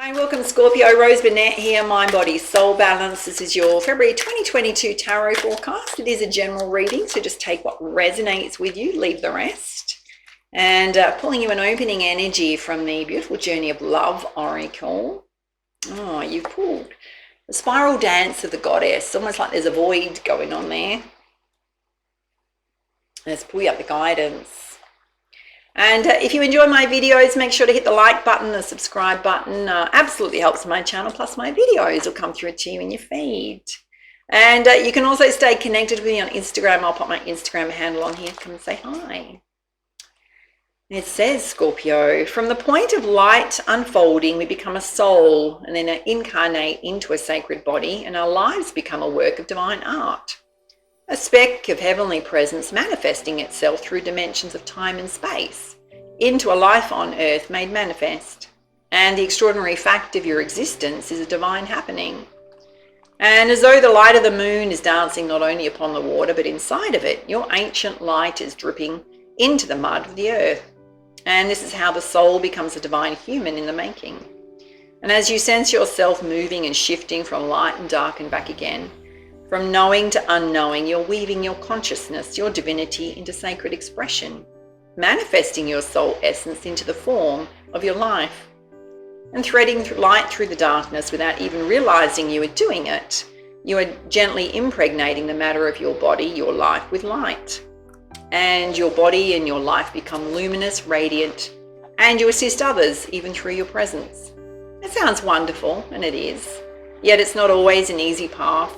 Hi, welcome Scorpio. Rose Burnett here, Mind, Body, Soul Balance. This is your February 2022 tarot forecast. It is a general reading, so just take what resonates with you, leave the rest. And pulling you an opening energy from the beautiful Journey of Love Oracle. Oh, you've pulled the Spiral Dance of the Goddess, almost like there's a void going on there. Let's pull you up the guidance. And if you enjoy my videos, make sure to hit the like button, the subscribe button. Absolutely helps my channel, plus my videos will come through to you in your feed. And you can also stay connected with me on Instagram. I'll pop my Instagram handle on here. Come and say hi. It says, Scorpio, from the point of light unfolding, we become a soul and then incarnate into a sacred body, and our lives become a work of divine art. A speck of heavenly presence manifesting itself through dimensions of time and space into a life on earth made manifest. And the extraordinary fact of your existence is a divine happening. And as though the light of the moon is dancing not only upon the water, but inside of it, your ancient light is dripping into the mud of the earth. And this is how the soul becomes a divine human in the making. And as you sense yourself moving and shifting from light and dark and back again, from knowing to unknowing, you're weaving your consciousness, your divinity into sacred expression, manifesting your soul essence into the form of your life, and threading light through the darkness without even realizing you are doing it. You are gently impregnating the matter of your body, your life, with light. And your body and your life become luminous, radiant, and you assist others even through your presence. It sounds wonderful, and it is. Yet it's not always an easy path.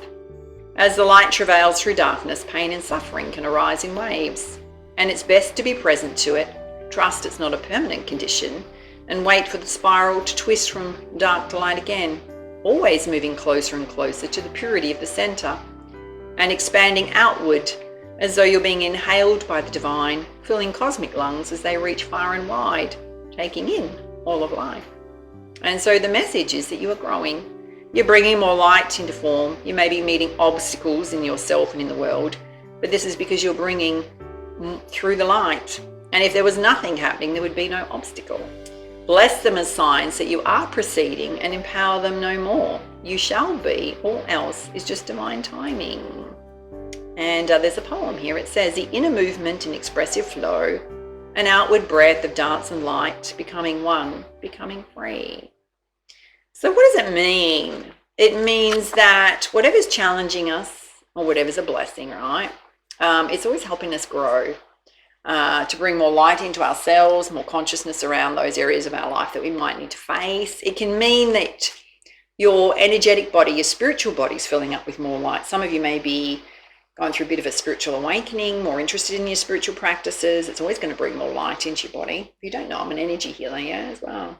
As the light travails through darkness, pain and suffering can arise in waves, and it's best to be present to it, trust it's not a permanent condition, and wait for the spiral to twist from dark to light again, always moving closer and closer to the purity of the center, and expanding outward as though you're being inhaled by the divine, filling cosmic lungs as they reach far and wide, taking in all of life. And so the message is that you are growing. You're bringing more light into form. You may be meeting obstacles in yourself and in the world, but this is because you're bringing through the light. And if there was nothing happening, there would be no obstacle. Bless them as signs that you are proceeding and empower them no more. You shall be. All else is just divine timing. And there's a poem here. It says, the inner movement and expressive flow, an outward breath of dance and light, becoming one, becoming free. So what does it mean? It means that whatever's challenging us or whatever's a blessing, right? It's always helping us grow, to bring more light into ourselves, more consciousness around those areas of our life that we might need to face. It can mean that your energetic body, your spiritual body is filling up with more light. Some of you may be going through a bit of a spiritual awakening, more interested in your spiritual practices. It's always going to bring more light into your body. If you don't know, I'm an energy healer, yeah, as well.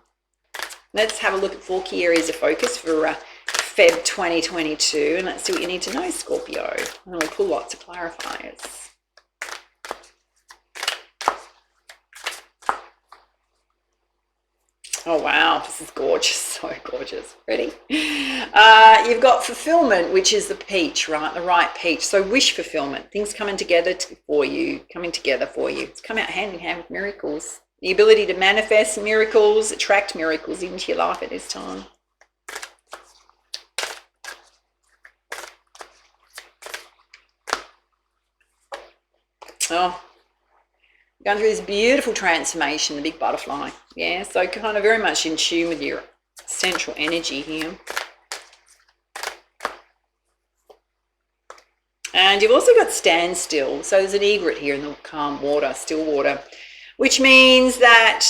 Let's have a look at 4 key areas of focus for Feb 2022, and let's see what you need to know, Scorpio. And we'll pull lots of clarifiers. Oh wow, this is gorgeous, so gorgeous. Ready? You've got fulfillment, which is the peach, right? The right peach. So wish fulfillment, things coming together for you, It's come out hand in hand with miracles. The ability to manifest miracles, attract miracles into your life at this time. Oh, going through this beautiful transformation, the big butterfly. Yeah, so kind of very much in tune with your central energy here. And you've also got standstill. So there's an egret here in the calm water, still water, which means that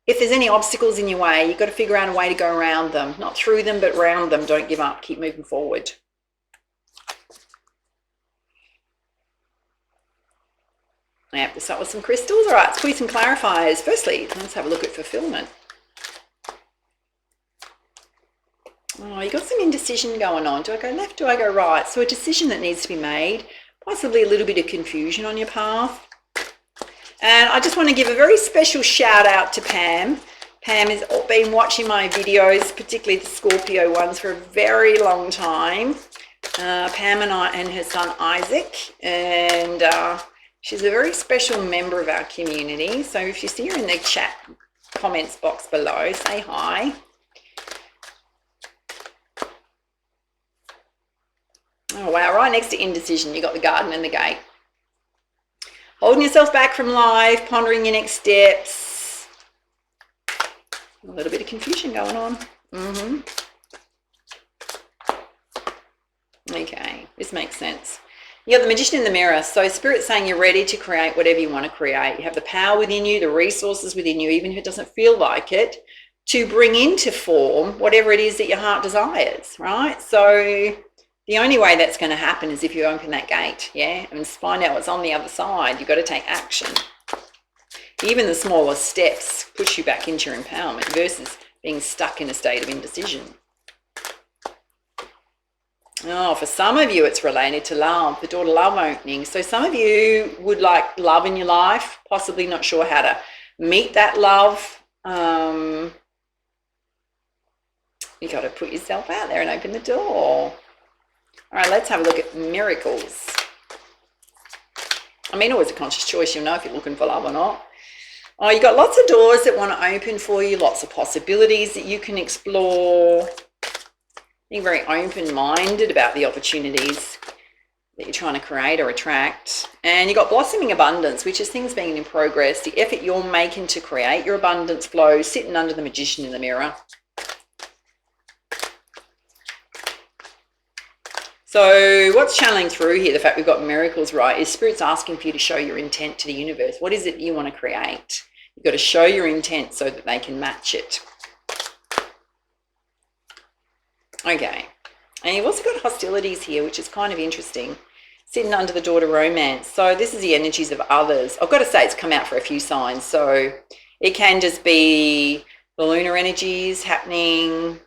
if there's any obstacles in your way, you've got to figure out a way to go around them. Not through them, but around them. Don't give up. Keep moving forward. I have to start with some crystals. All right, let's put some clarifiers. Firstly, let's have a look at fulfillment. Oh, you've got some indecision going on. Do I go left? Do I go right? So a decision that needs to be made. Possibly a little bit of confusion on your path. And I just want to give a very special shout out to Pam. Pam has been watching my videos, particularly the Scorpio ones, for a very long time. Pam and her son Isaac, and she's a very special member of our community. So if you see her in the chat comments box below, say hi. Oh, wow. Right next to indecision, you got the garden and the gate. Holding yourself back from life, pondering your next steps. A little bit of confusion going on. Okay, this makes sense. You got the Magician in the mirror. So Spirit's saying you're ready to create whatever you want to create. You have the power within you, the resources within you, even if it doesn't feel like it, to bring into form whatever it is that your heart desires, right? So the only way that's going to happen is if you open that gate, yeah, and find out what's on the other side. You've got to take action. Even the smallest steps push you back into your empowerment versus being stuck in a state of indecision. Oh, for some of you, it's related to love, the door to love opening. So some of you would like love in your life, possibly not sure how to meet that love. You got to put yourself out there and open the door. All right, let's have a look at miracles. I mean, always a conscious choice. You'll know if you're looking for love or not. Oh, you got lots of doors that want to open for you, lots of possibilities that you can explore. Being very open-minded about the opportunities that you're trying to create or attract. And you've got blossoming abundance, which is things being in progress, the effort you're making to create your abundance flow, sitting under the Magician in the mirror. So what's channeling through here, the fact we've got miracles, right, is Spirit's asking for you to show your intent to the universe. What is it you want to create? You've got to show your intent so that they can match it. Okay, and you've also got hostilities here, which is kind of interesting. Sitting under the door to romance. So this is the energies of others. I've got to say it's come out for a few signs. So it can just be the lunar energies happening,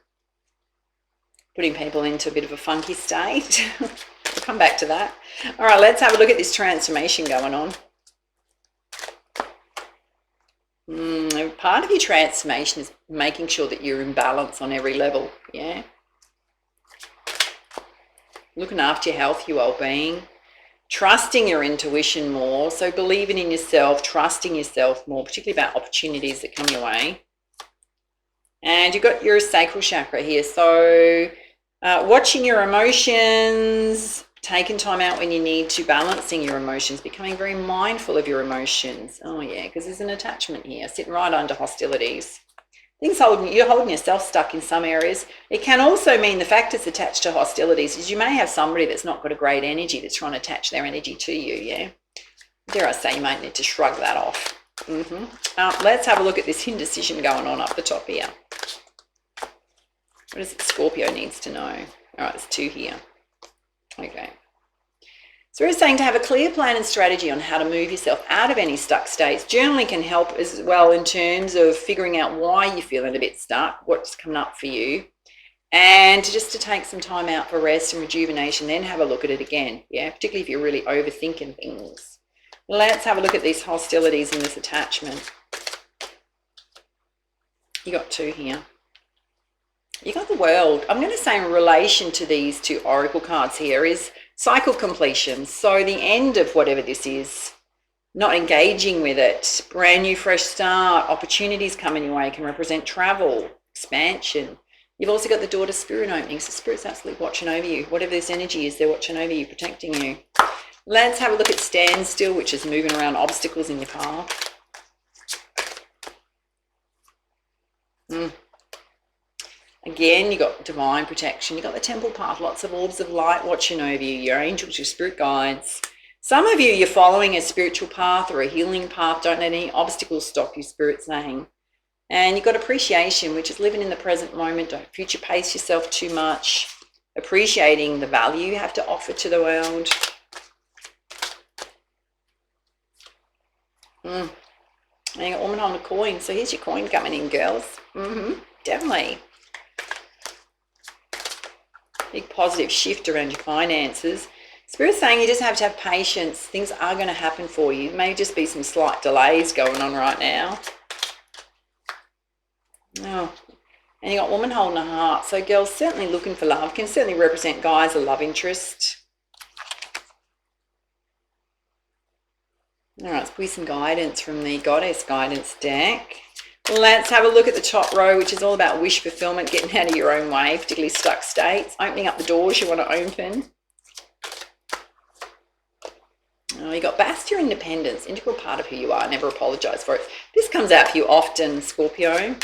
putting people into a bit of a funky state. We'll come back to that. All right, let's have a look at this transformation going on. Part of your transformation is making sure that you're in balance on every level, yeah? Looking after your health, your well-being, trusting your intuition more, so believing in yourself, trusting yourself more, particularly about opportunities that come your way. And you've got your sacral chakra here, so watching your emotions, taking time out when you need to, balancing your emotions, becoming very mindful of your emotions. Oh yeah, because there's an attachment here, sitting right under hostilities. You're holding yourself stuck in some areas. It can also mean the fact it's attached to hostilities is you may have somebody that's not got a great energy that's trying to attach their energy to you, yeah? Dare I say you might need to shrug that off. Let's have a look at this indecision going on up the top here. What is it Scorpio needs to know? All right, there's 2 here. Okay. So we're saying to have a clear plan and strategy on how to move yourself out of any stuck states. Journaling can help as well in terms of figuring out why you're feeling a bit stuck, what's coming up for you, and just to take some time out for rest and rejuvenation, then have a look at it again, yeah, particularly if you're really overthinking things. Let's have a look at these hostilities and this attachment. You got 2 here. You got the World. I'm going to say in relation to these 2 oracle cards here is cycle completion. So the end of whatever this is, not engaging with it, brand new fresh start, opportunities coming your way, can represent travel, expansion. You've also got the door to Spirit opening. So Spirit's absolutely watching over you. Whatever this energy is, they're watching over you, protecting you. Let's have a look at standstill, which is moving around obstacles in your path. Again, you got divine protection. You got the temple path, lots of orbs of light watching over you, your angels, your spirit guides. Some of you, you're following a spiritual path or a healing path. Don't let any obstacles stop you, Spirit's saying. And you've got appreciation, which is living in the present moment. Don't future pace yourself too much. Appreciating the value you have to offer to the world. And you got woman holding a coin. So here's your coin coming in, girls. Definitely. Big positive shift around your finances. Spirit's saying you just have to have patience. Things are going to happen for you. It may just be some slight delays going on right now. Oh, and you got woman holding a heart. So girls certainly looking for love. Can certainly represent guys, a love interest. All right, let's put some guidance from the Goddess Guidance deck. Let's have a look at the top row, which is all about wish fulfillment, getting out of your own way, particularly stuck states, opening up the doors you want to open. You got bask your independence, integral part of who you are. Never apologize for it. This comes out for you often, Scorpio.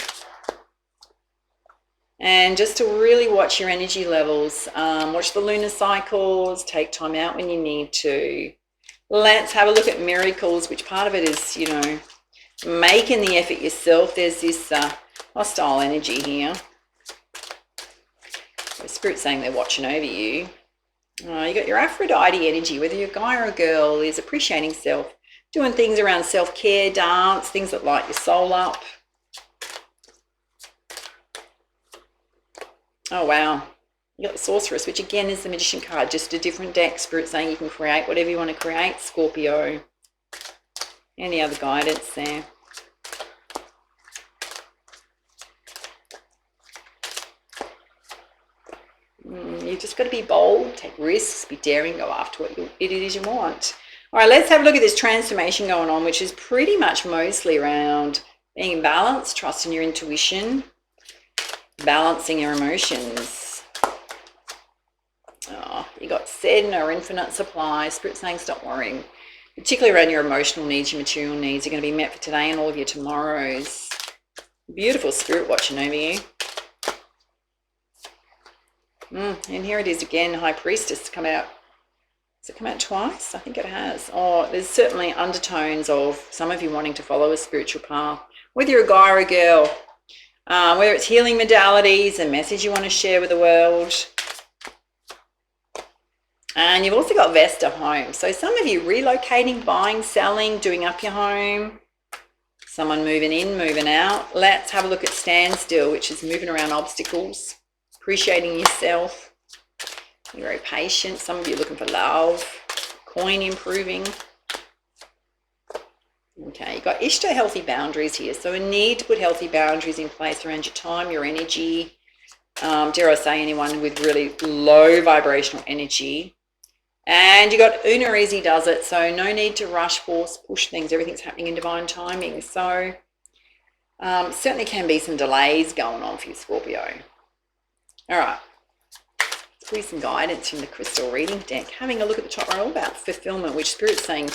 And just to really watch your energy levels, watch the lunar cycles, take time out when you need to. Let's have a look at miracles, which part of it is, you know, making the effort yourself. There's this hostile energy here. The Spirit's saying they're watching over you. You got your Aphrodite energy, whether you're a guy or a girl, is appreciating self, doing things around self-care, dance, things that light your soul up. Oh, wow. You got the Sorceress, which again is the Magician card, just a different deck. Spirit saying you can create whatever you want to create, Scorpio. Any other guidance there? You've just got to be bold, take risks, be daring, go after what it is you want. All right, let's have a look at this transformation going on, which is pretty much mostly around being in balance, trusting your intuition, balancing your emotions. Oh, you got Zen or infinite supply. Spirit saying stop worrying, particularly around your emotional needs, your material needs are going to be met for today and all of your tomorrows. Beautiful Spirit watching over you. And here it is again, High Priestess come out. Has it come out twice? I think it has. Oh, there's certainly undertones of some of you wanting to follow a spiritual path, whether you're a guy or a girl, whether it's healing modalities, a message you want to share with the world. And you've also got Vesta home. So some of you relocating, buying, selling, doing up your home. Someone moving in, moving out. Let's have a look at Standstill, which is moving around obstacles. Appreciating yourself. You're very patient. Some of you are looking for love. Coin improving. Okay, you've got Ishtar healthy boundaries here. So a need to put healthy boundaries in place around your time, your energy. Dare I say anyone with really low vibrational energy. And you got Una Easy Does It. So no need to rush, force, push things. Everything's happening in divine timing. So certainly can be some delays going on for you, Scorpio. All right, let's give you some guidance from the crystal reading deck. Having a look at the top row about fulfillment, which Spirit's saying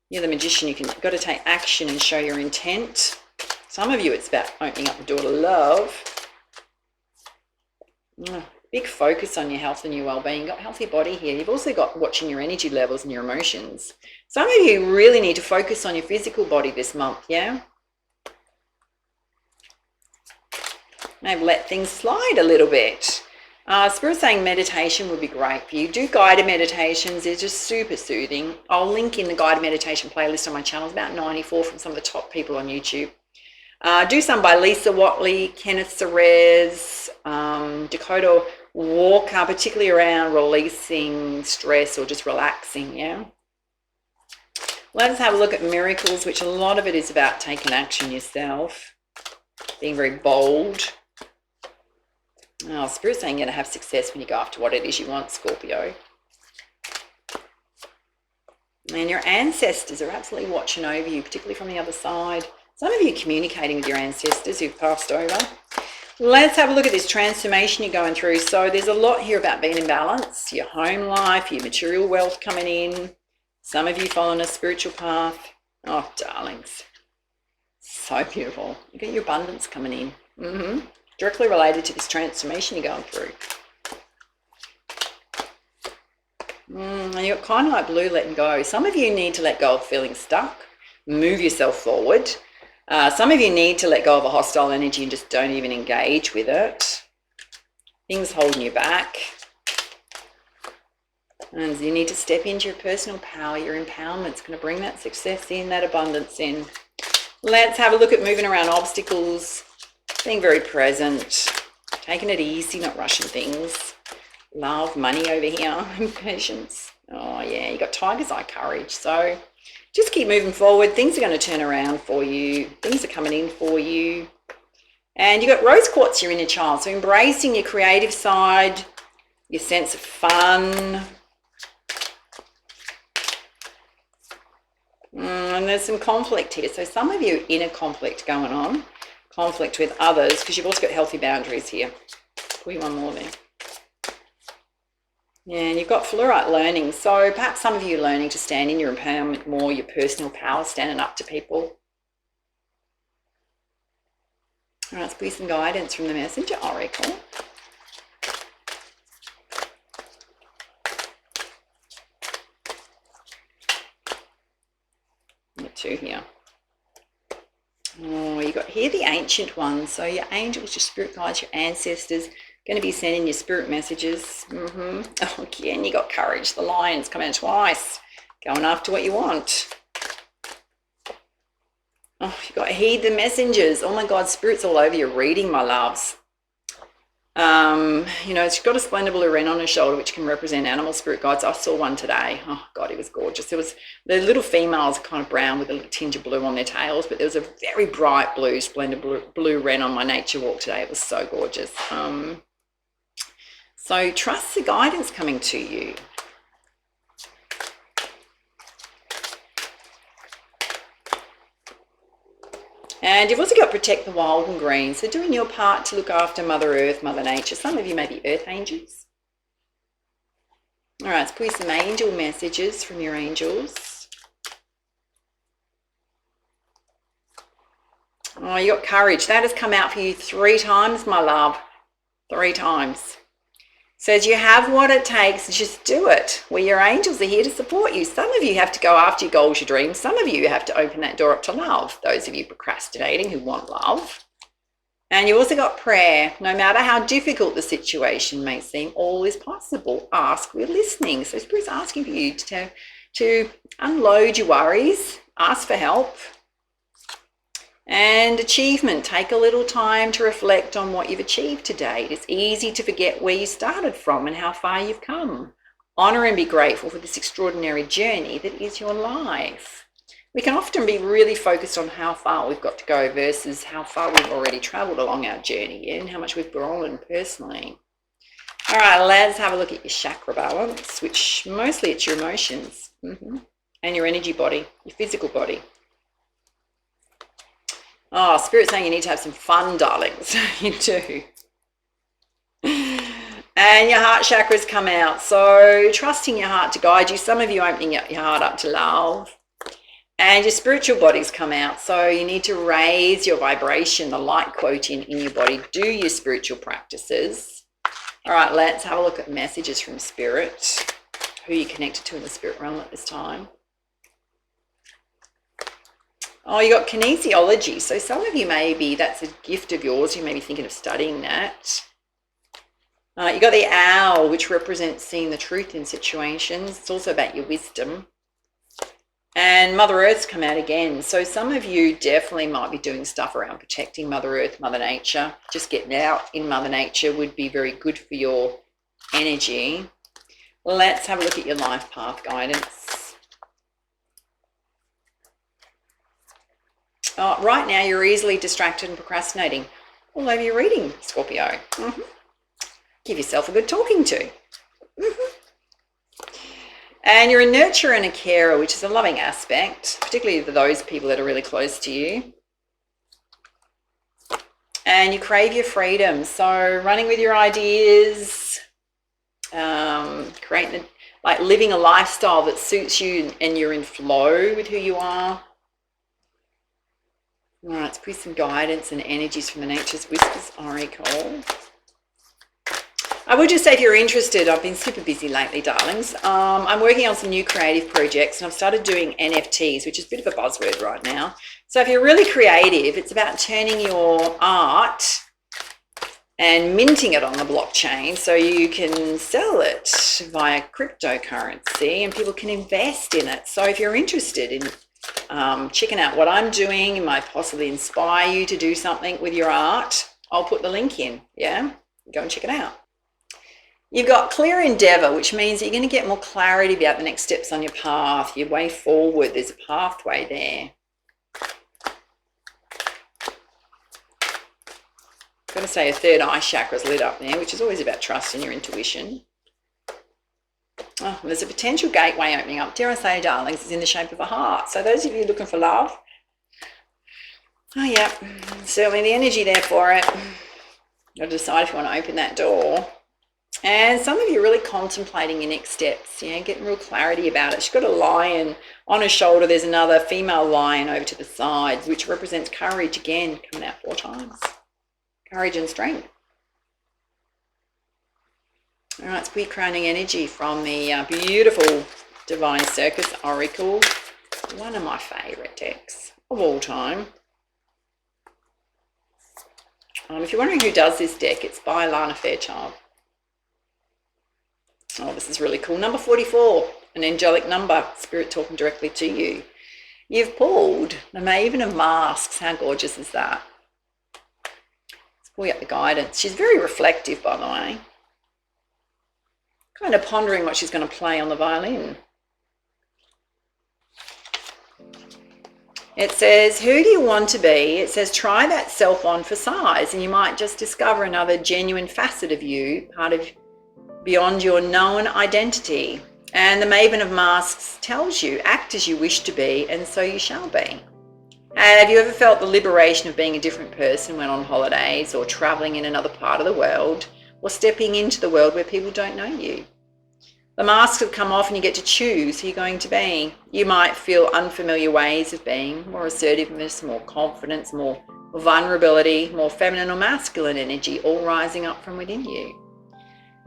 you're the magician. You've got to take action and show your intent. Some of you, it's about opening up the door to love. Big focus on your health and your well-being. You've got a healthy body here. You've also got watching your energy levels and your emotions. Some of you really need to focus on your physical body this month, yeah? Maybe let things slide a little bit. Spirit saying meditation would be great for you. Do guided meditations. They're just super soothing. I'll link in the guided meditation playlist on my channel. It's about 94 from some of the top people on YouTube. Do some by Lisa Watley, Kenneth Serez, Dakota Walker, particularly around releasing stress or just relaxing, yeah? Let's have a look at miracles, which a lot of it is about taking action yourself, being very bold. Oh, Spirit's saying you're going to have success when you go after what it is you want, Scorpio. And your ancestors are absolutely watching over you, particularly from the other side. Some of you are communicating with your ancestors who've passed over. Let's have a look at this transformation you're going through. So there's a lot here about being in balance, your home life, your material wealth coming in. Some of you following a spiritual path. Oh, darlings. So beautiful. You got your abundance coming in. Directly related to this transformation you're going through. And you've got kind of like blue letting go. Some of you need to let go of feeling stuck. Move yourself forward. Some of you need to let go of a hostile energy and just don't even engage with it. Things holding you back. And you need to step into your personal power. Your empowerment's going to bring that success in, that abundance in. Let's have a look at moving around obstacles. Being very present, taking it easy, not rushing things. Love, money over here, patience. Oh yeah, you got tiger's eye courage. So just keep moving forward. Things are going to turn around for you. Things are coming in for you. And you got rose quartz, your inner child. So embracing your creative side, your sense of fun. And there's some conflict here. So some of you inner conflict going on. Conflict with others, because you've also got healthy boundaries here. Put one more there. Yeah, and you've got fluorite learning. So perhaps some of you are learning to stand in your empowerment more, your personal power, standing up to people. All right, let's put some guidance from the Messenger Oracle. Got two here. Oh, you got here the ancient ones. So your angels, your spirit guides, your ancestors, going to be sending your spirit messages. Oh, again, you got courage. The lion's coming out twice. Going after what you want. Oh, you got heed the messengers. Oh my God, spirit's all over your reading, my loves. You know, it's got a splendid blue wren on her shoulder, which can represent animal spirit guides. I saw one today. Oh God, it was gorgeous. There was the little females are kind of brown with a little tinge of blue on their tails, but there was a very bright blue, splendid blue wren on my nature walk today. It was so gorgeous. So trust the guidance coming to you. And you've also got protect the wild and green. So doing your part to look after Mother Earth, Mother Nature. Some of you may be earth angels. All right, let's put some angel messages from your angels. Oh, you got courage. That has come out for you 3 times, my love. 3 times. Says you have what it takes, just do it. Well, your angels are here to support you. Some of you have to go after your goals, your dreams. Some of you have to open that door up to love. Those of you procrastinating who want love. And you also got prayer. No matter how difficult the situation may seem, all is possible. Ask, we're listening. So Spirit's asking for you to unload your worries, ask for help. And achievement, take a little time to reflect on what you've achieved to date. It's easy to forget where you started from and how far you've come. Honor and be grateful for this extraordinary journey that is your life. We can often be really focused on how far we've got to go versus how far we've already traveled along our journey and how much we've grown personally. All right, let's have a look at your chakra balance, which mostly it's your emotions and your energy body, your physical body. Oh, Spirit's saying you need to have some fun, darlings. You do. And your heart chakras come out. So trusting your heart to guide you. Some of you opening your heart up to love. And your spiritual bodies come out. So you need to raise your vibration, the light quotient in your body. Do your spiritual practices. All right, let's have a look at messages from Spirit. Who you're connected to in the spirit realm at this time. Oh, you got kinesiology. So some of you maybe, that's a gift of yours. You may be thinking of studying that. You got the owl, which represents seeing the truth in situations. It's also about your wisdom. And Mother Earth's come out again. So some of you definitely might be doing stuff around protecting Mother Earth, Mother Nature. Just getting out in Mother Nature would be very good for your energy. Let's have a look at your life path guidance. Right now, you're easily distracted and procrastinating all over your reading, Scorpio. Give yourself a good talking to. And you're a nurturer and a carer, which is a loving aspect, particularly for those people that are really close to you. And you crave your freedom. So running with your ideas, creating, living a lifestyle that suits you and you're in flow with who you are. All right, let's put some guidance and energies from the Nature's Whispers Oracle. I would just say if you're interested, I've been super busy lately, darlings. I'm working on some new creative projects and I've started doing NFTs, which is a bit of a buzzword right now. So if you're really creative, it's about turning your art and minting it on the blockchain so you can sell it via cryptocurrency and people can invest in it. So if you're interested in checking out what I'm doing, it might possibly inspire you to do something with your art, I'll put the link in, yeah? Go and check it out. You've got clear endeavor, which means that you're going to get more clarity about the next steps on your path, your way forward. There's a pathway there. Got to say a third eye chakra's lit up there, which is always about trust and your intuition. Oh, there's a potential gateway opening up. Dare I say, darlings, it's in the shape of a heart. So those of you looking for love, oh yeah, certainly the energy there for it. You've got to decide if you want to open that door. And some of you are really contemplating your next steps, getting real clarity about it. She's got a lion on her shoulder. There's another female lion over to the side, which represents courage again, coming out 4 times. Courage and strength. All right, it's pretty crowning energy from the beautiful Divine Circus Oracle. One of my favourite decks of all time. If you're wondering who does this deck, it's by Alana Fairchild. Oh, this is really cool. Number 44, an angelic number, spirit talking directly to you. You've pulled the Maven of Masks. How gorgeous is that? Let's pull you up the guidance. She's very reflective, by the way. Kind of pondering what she's going to play on the violin. It says, who do you want to be? It says, try that self on for size, and you might just discover another genuine facet of you, part of beyond your known identity. And the Maven of Masks tells you, act as you wish to be, and so you shall be. Have you ever felt the liberation of being a different person when on holidays or traveling in another part of the world or stepping into the world where people don't know you? The masks have come off and you get to choose who you're going to be. You might feel unfamiliar ways of being, more assertiveness, more confidence, more vulnerability, more feminine or masculine energy, all rising up from within you.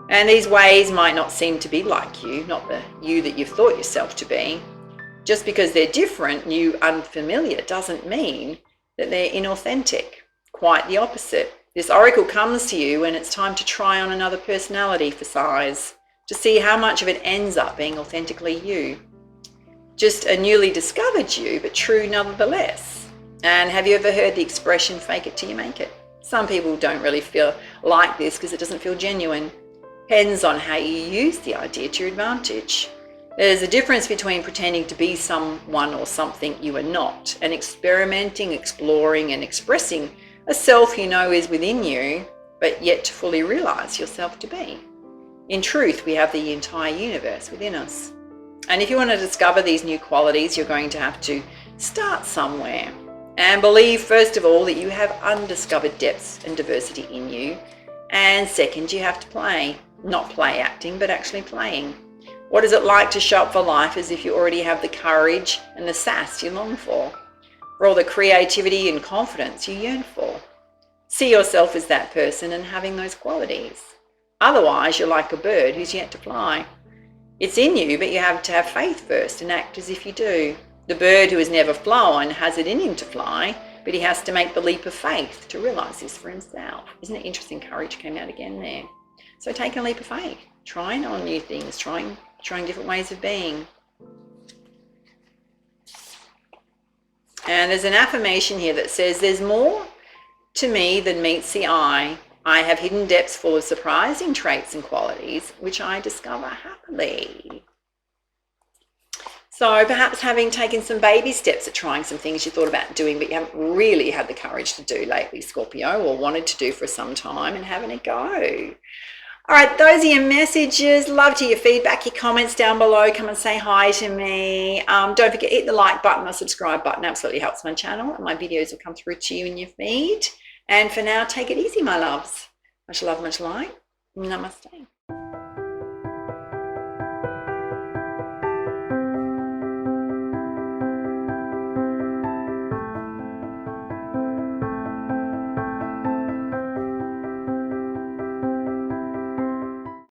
And these ways might not seem to be like you, not the you that you've thought yourself to be. Just because they're different, new, unfamiliar, doesn't mean that they're inauthentic. Quite the opposite. This oracle comes to you when it's time to try on another personality for size, to see how much of it ends up being authentically you. Just a newly discovered you, but true nonetheless. And have you ever heard the expression, fake it till you make it? Some people don't really feel like this because it doesn't feel genuine. Depends on how you use the idea to your advantage. There's a difference between pretending to be someone or something you are not, and experimenting, exploring, and expressing a self you know is within you, but yet to fully realize yourself to be. In truth, we have the entire universe within us. And if you want to discover these new qualities, you're going to have to start somewhere and believe, first of all, that you have undiscovered depths and diversity in you. And second, you have to play. Not play acting, but actually playing. What is it like to show up for life as if you already have the courage and the sass you long for all the creativity and confidence you yearn for? See yourself as that person and having those qualities. Otherwise, you're like a bird who's yet to fly. It's in you, but you have to have faith first and act as if you do. The bird who has never flown has it in him to fly, but he has to make the leap of faith to realize this for himself. Isn't it interesting? Courage came out again there. So take a leap of faith, trying on new things, trying different ways of being. And there's an affirmation here that says, there's more to me than meets the eye. I have hidden depths full of surprising traits and qualities, which I discover happily. So perhaps having taken some baby steps at trying some things you thought about doing, but you haven't really had the courage to do lately, Scorpio, or wanted to do for some time, and having a go. All right, those are your messages. Love to hear your feedback, your comments down below. Come and say hi to me. Don't forget, hit the like button or subscribe button. Absolutely helps my channel, and my videos will come through to you in your feed. And for now, take it easy, my loves. Much love, much light. Namaste.